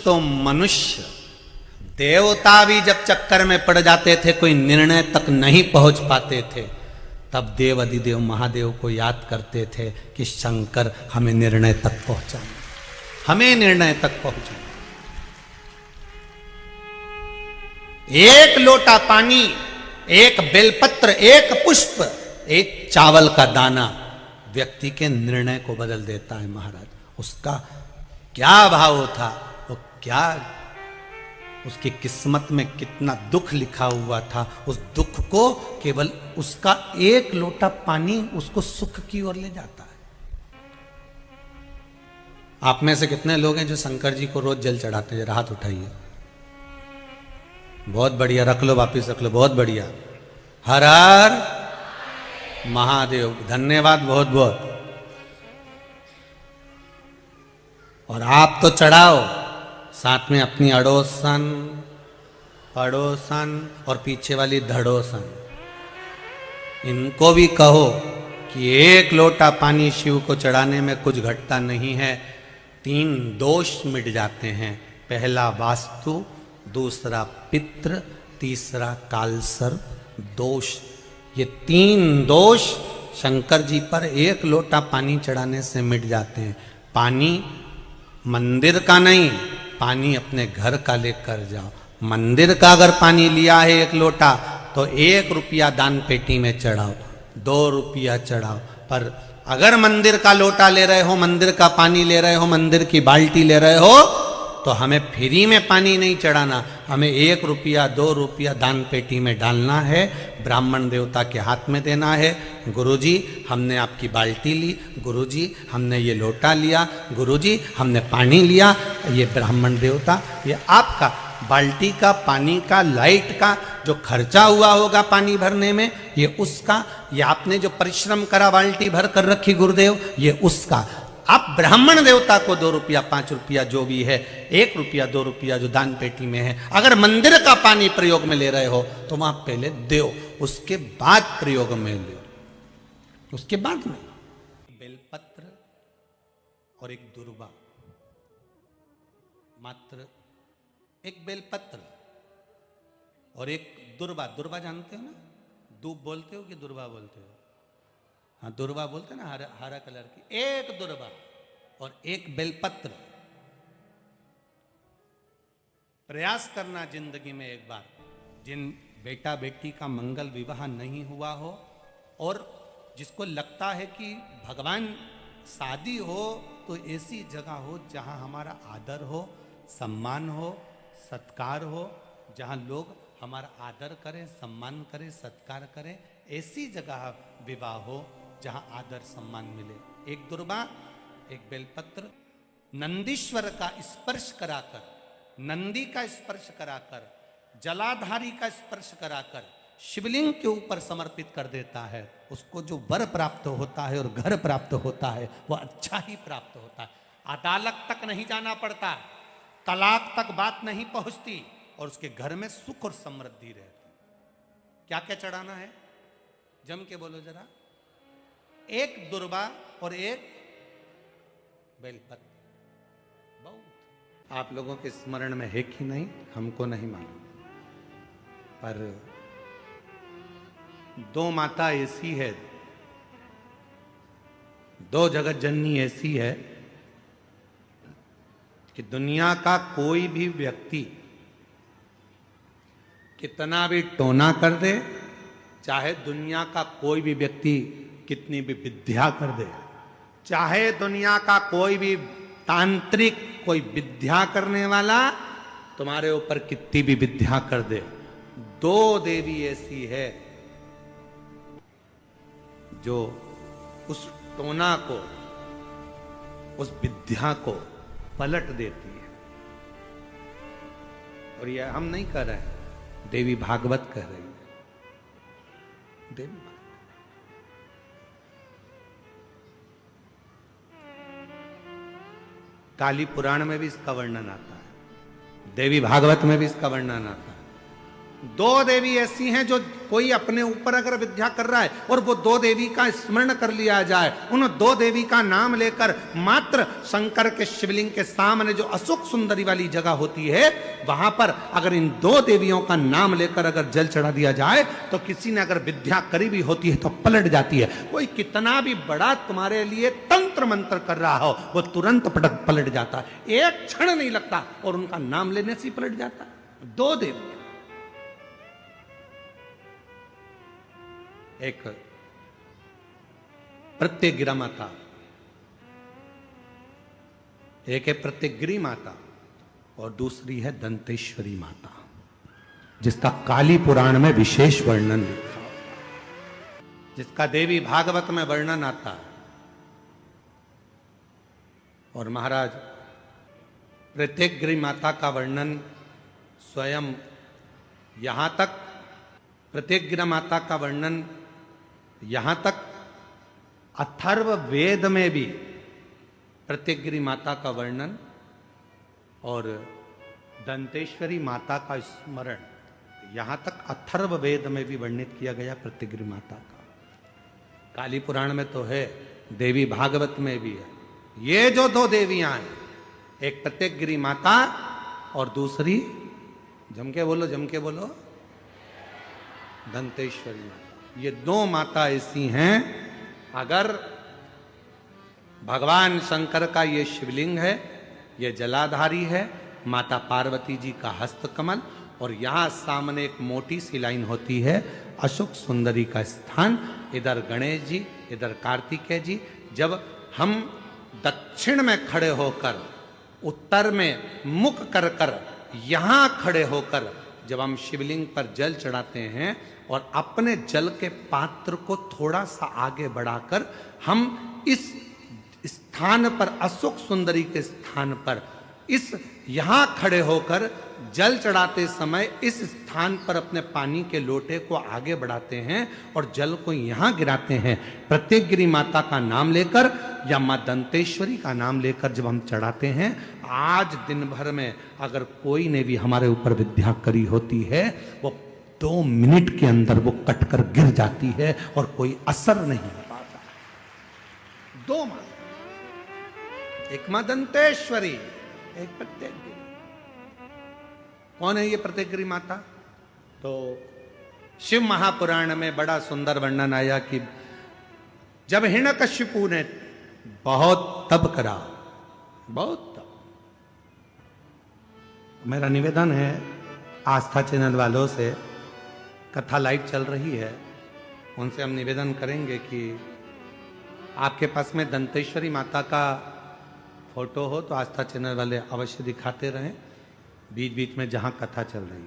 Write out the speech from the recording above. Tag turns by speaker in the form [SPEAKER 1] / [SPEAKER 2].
[SPEAKER 1] तो मनुष्य देवता भी जब चक्कर में पड़ जाते थे, कोई निर्णय तक नहीं पहुंच पाते थे, तब देव अधिदेव महादेव को याद करते थे कि शंकर हमें निर्णय तक पहुंचाए, हमें निर्णय तक पहुंचाए। एक लोटा पानी, एक बेलपत्र, एक पुष्प, एक चावल का दाना व्यक्ति के निर्णय को बदल देता है। महाराज, उसका क्या भाव था, वो क्या, उसकी किस्मत में कितना दुख लिखा हुआ था, उस दुख को केवल उसका एक लोटा पानी उसको सुख की ओर ले जाता है। आप में से कितने लोग हैं जो शंकर जी को रोज जल चढ़ाते हैं? हाथ उठाइए। बहुत बढ़िया, रख लो, वापिस रख लो, बहुत बढ़िया। हर हर महादेव, धन्यवाद बहुत बहुत। और आप तो चढ़ाओ, साथ में अपनी अड़ोसन, पड़ोसन और पीछे वाली धड़ोसन, इनको भी कहो कि एक लोटा पानी शिव को चढ़ाने में कुछ घटता नहीं है। 3 दोष मिट जाते हैं। पहला वास्तु, दूसरा पितृ, तीसरा कालसर्प दोष। ये 3 दोष शंकर जी पर एक लोटा पानी चढ़ाने से मिट जाते हैं। पानी मंदिर का नहीं, पानी अपने घर का लेकर जाओ। मंदिर का अगर पानी लिया है 1 लोटा, तो 1 रुपया दान पेटी में चढ़ाओ, 2 रुपया चढ़ाओ। पर अगर मंदिर का लोटा ले रहे हो, मंदिर का पानी ले रहे हो, मंदिर की बाल्टी ले रहे हो, तो हमें फ्री में पानी नहीं चढ़ाना, हमें 1 रुपया 2 रुपया दान पेटी में डालना है, ब्राह्मण देवता के हाथ में देना है। गुरुजी हमने आपकी बाल्टी ली, गुरुजी हमने ये लोटा लिया, गुरुजी हमने पानी लिया, ये ब्राह्मण देवता, ये आपका बाल्टी का, पानी का, लाइट का जो खर्चा हुआ होगा पानी भरने में, ये उसका, ये आपने जो परिश्रम करा बाल्टी भर कर रखी गुरुदेव, ये उसका। आप ब्राह्मण देवता को 2 रुपया 5 रुपया जो भी है, 1 रुपया 2 रुपया जो दान पेटी में है, अगर मंदिर का पानी प्रयोग में ले रहे हो तो वहां पहले दो, उसके बाद प्रयोग में ले, उसके बाद में। बेलपत्र और एक दुर्वा, मात्र एक बेलपत्र और एक दुर्वा। दुर्वा जानते हो ना? दूब बोलते हो कि दुर्वा बोलते हो? हाँ, दुर्वा बोलते हैं ना, हरा कलर की। एक दुर्वा और एक बेलपत्र। प्रयास करना जिंदगी में एक बार, जिन बेटा बेटी का मंगल विवाह नहीं हुआ हो और जिसको लगता है कि भगवान शादी हो तो ऐसी जगह हो जहां हमारा आदर हो, सम्मान हो, सत्कार हो, जहां लोग हमारा आदर करें, सम्मान करें, सत्कार करें, ऐसी जगह विवाह हो जहां आदर सम्मान मिले। एक दुर्वा, एक बेलपत्र, नंदीश्वर का स्पर्श कराकर, नंदी का स्पर्श कराकर, जलाधारी का स्पर्श कराकर शिवलिंग के ऊपर समर्पित कर देता है, उसको जो वर प्राप्त होता है और घर प्राप्त होता है वो अच्छा ही प्राप्त होता है। अदालत तक नहीं जाना पड़ता, तलाक तक बात नहीं पहुंचती और उसके घर में सुख और समृद्धि रहती। क्या क्या चढ़ाना है? जम के बोलो जरा। एक दुर्वा और एक बेलपत्र। बहुत आप लोगों के स्मरण में है कि नहीं हमको नहीं मालूम, पर 2 माता ऐसी है, 2 जगत जननी ऐसी है कि दुनिया का कोई भी व्यक्ति कितना भी टोना कर दे, चाहे दुनिया का कोई भी व्यक्ति कितनी भी विद्या कर दे, चाहे दुनिया का कोई भी तांत्रिक, कोई विद्या करने वाला तुम्हारे ऊपर कितनी भी विद्या कर दे, 2 देवी ऐसी है जो उस टोना को, उस विद्या को पलट देती है। और यह हम नहीं कर रहे हैं, देवी भागवत कह रही है। देवी काली पुराण में भी इसका वर्णन आता है, देवी भागवत में भी इसका वर्णन आता है। 2 देवी ऐसी हैं जो कोई अपने ऊपर अगर विद्या कर रहा है और वो दो देवी का स्मरण कर लिया जाए, उन दो देवी का नाम लेकर मात्र शंकर के शिवलिंग के सामने जो अशोक सुंदरी वाली जगह होती है, वहां पर अगर इन दो देवियों का नाम लेकर अगर जल चढ़ा दिया जाए तो किसी ने अगर विद्या करी भी होती है तो पलट जाती है। कोई कितना भी बड़ा तुम्हारे लिए तंत्र मंत्र कर रहा हो, वो तुरंत पलट जाता है, एक क्षण नहीं लगता और उनका नाम लेने से ही पलट जाता है। दो देवियां, एक प्रत्यगिरा माता, एक है प्रत्यगिरी माता और दूसरी है दंतेश्वरी माता, जिसका काली पुराण में विशेष वर्णन लिखा होता है, जिसका देवी भागवत में वर्णन आता है। और महाराज प्रत्यगिरी माता का वर्णन स्वयं यहां तक, प्रत्यगिरा माता का वर्णन यहां तक अथर्व वेद में भी प्रत्यगिरी माता का वर्णन और दंतेश्वरी माता का स्मरण यहां तक अथर्व वेद में भी वर्णित किया गया प्रत्यगिरी माता का। काली पुराण में तो है, देवी भागवत में भी है। ये जो दो देवियां हैं, एक प्रत्यगिरी माता और दूसरी, जम के बोलो, दंतेश्वरी माता। ये दो माता ऐसी हैं, अगर भगवान शंकर का ये शिवलिंग है, ये जलाधारी है, माता पार्वती जी का हस्तकमल, और यहां सामने एक मोटी सी लाइन होती है अशोक सुंदरी का स्थान, इधर गणेश जी, इधर कार्तिकेय जी। जब हम दक्षिण में खड़े होकर, उत्तर में मुख कर कर यहां खड़े होकर जब हम शिवलिंग पर जल चढ़ाते हैं और अपने जल के पात्र को थोड़ा सा आगे बढ़ाकर हम इस स्थान पर, अशोक सुंदरी के स्थान पर, इस यहां खड़े होकर जल चढ़ाते समय इस स्थान पर अपने पानी के लोटे को आगे बढ़ाते हैं और जल को यहां गिराते हैं। प्रत्यगिरी माता का नाम लेकर या मां दंतेश्वरी का नाम लेकर जब हम चढ़ाते हैं, आज दिन भर में अगर कोई ने भी हमारे ऊपर विद्या करी होती है, वो 2 मिनट के अंदर वो कटकर गिर जाती है और कोई असर नहीं हो पाता। दो मां, एक मां दंतेश्वरी, एक प्रत्यगिरी। कौन है ये प्रत्यगिरी माता? तो शिव महापुराण में बड़ा सुंदर वर्णन आया कि जब हिरण्यकशिपु ने बहुत तप करा, बहुत तप। मेरा निवेदन है आस्था चैनल वालों से, कथा लाइव चल रही है, उनसे हम निवेदन करेंगे कि आपके पास में दंतेश्वरी माता का फोटो हो तो आस्था चैनल वाले अवश्य दिखाते रहें, बीच बीच में जहां कथा चल रही है।